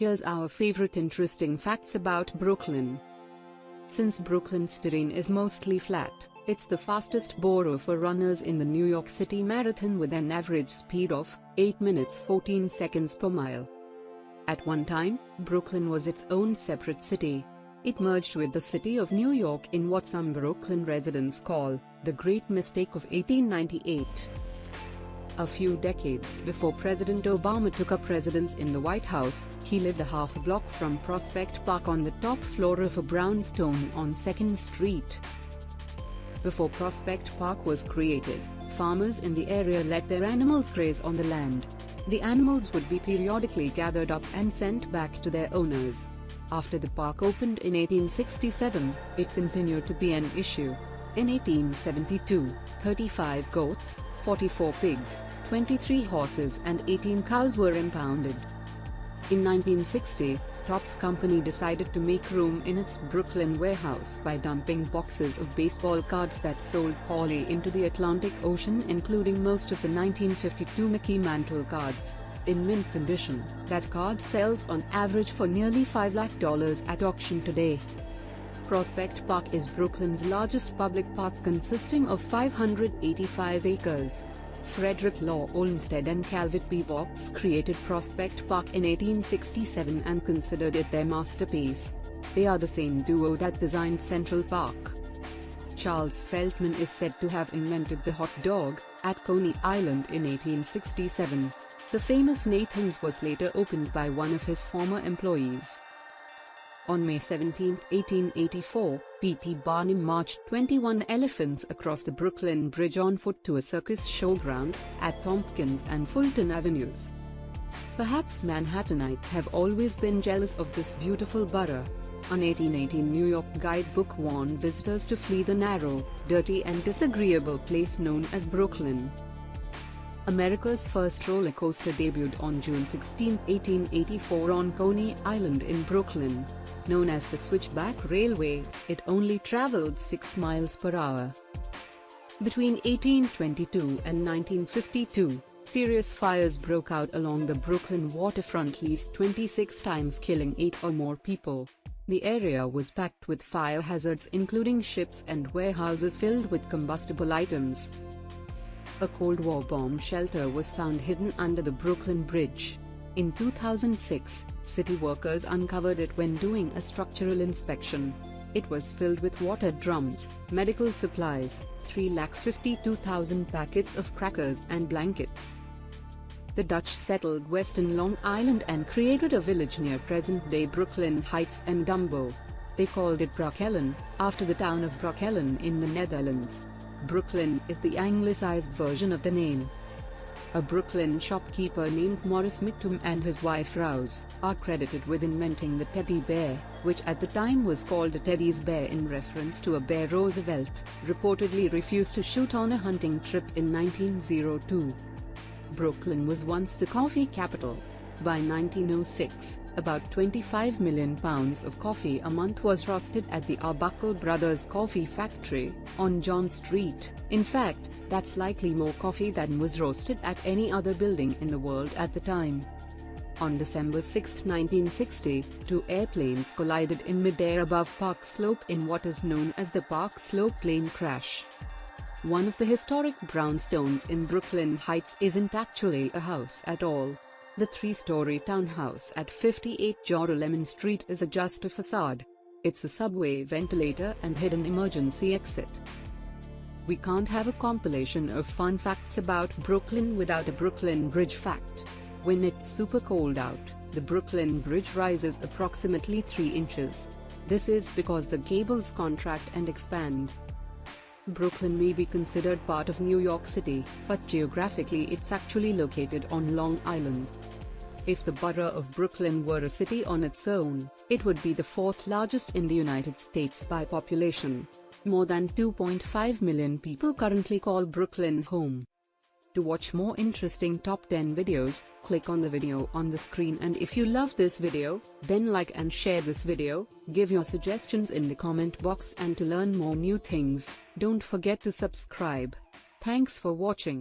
Here's our favorite interesting facts about Brooklyn. Since Brooklyn's terrain is mostly flat, it's the fastest borough for runners in the New York City Marathon with an average speed of 8 minutes 14 seconds per mile. At one time, Brooklyn was its own separate city. It merged with the city of New York in what some Brooklyn residents call the Great Mistake of 1898. A few decades before President Obama took up residence in the White House, he lived a half block from Prospect Park on the top floor of a brownstone on 2nd Street. Before Prospect Park was created, farmers in the area let their animals graze on the land. The animals would be periodically gathered up and sent back to their owners. After the park opened in 1867, it continued to be an issue. In 1872, 35 goats, 44 pigs, 23 horses and 18 cows were impounded. In 1960, Topps Company decided to make room in its Brooklyn warehouse by dumping boxes of baseball cards that sold poorly into the Atlantic Ocean, including most of the 1952 Mickey Mantle cards, in mint condition. That card sells on average for nearly $5 lakh at auction today. Prospect Park is Brooklyn's largest public park, consisting of 585 acres. Frederick Law Olmsted and Calvert B. Vaux created Prospect Park in 1867 and considered it their masterpiece. They are the same duo that designed Central Park. Charles Feltman is said to have invented the hot dog at Coney Island in 1867. The famous Nathan's was later opened by one of his former employees. On May 17, 1884, P.T. Barnum marched 21 elephants across the Brooklyn Bridge on foot to a circus showground at Tompkins and Fulton Avenues. Perhaps Manhattanites have always been jealous of this beautiful borough. An 1818 New York guidebook warned visitors to flee the narrow, dirty and disagreeable place known as Brooklyn. America's first roller coaster debuted on June 16, 1884 on Coney Island in Brooklyn. Known as the Switchback Railway, it only traveled 6 miles per hour. Between 1822 and 1952, serious fires broke out along the Brooklyn waterfront at least 26 times, killing 8 or more people. The area was packed with fire hazards, including ships and warehouses filled with combustible items. A Cold War bomb shelter was found hidden under the Brooklyn Bridge. In 2006, city workers uncovered it when doing a structural inspection. It was filled with water drums, medical supplies, 352,000 packets of crackers and blankets. The Dutch settled western Long Island and created a village near present-day Brooklyn Heights and Dumbo. They called it Broekelen, after the town of Broekelen in the Netherlands. Brooklyn is the anglicized version of the name. A Brooklyn shopkeeper named Morris Mictum and his wife Rouse are credited with inventing the teddy bear, which at the time was called a Teddy's bear in reference to a bear Roosevelt reportedly refused to shoot on a hunting trip in 1902. Brooklyn was once the coffee capital. By 1906, about 25 million pounds of coffee a month was roasted at the Arbuckle Brothers Coffee Factory on John Street. In fact, that's likely more coffee than was roasted at any other building in the world at the time. On December 6, 1960, 2 airplanes collided in mid-air above Park Slope in what is known as the Park Slope plane crash. One of the historic brownstones in Brooklyn Heights isn't actually a house at all. The 3-story townhouse at 58 Joralemon Street is just a façade. It's a subway ventilator and hidden emergency exit. We can't have a compilation of fun facts about Brooklyn without a Brooklyn Bridge fact. When it's super cold out, the Brooklyn Bridge rises approximately 3 inches. This is because the cables contract and expand. Brooklyn may be considered part of New York City, but geographically it's actually located on Long Island. If the borough of Brooklyn were a city on its own, it would be the 4th largest in the United States by population. More than 2.5 million people currently call Brooklyn home. To watch more interesting top 10 videos, click on the video on the screen, and if you love this video, then like and share this video, give your suggestions in the comment box, and to learn more new things, don't forget to subscribe. Thanks for watching.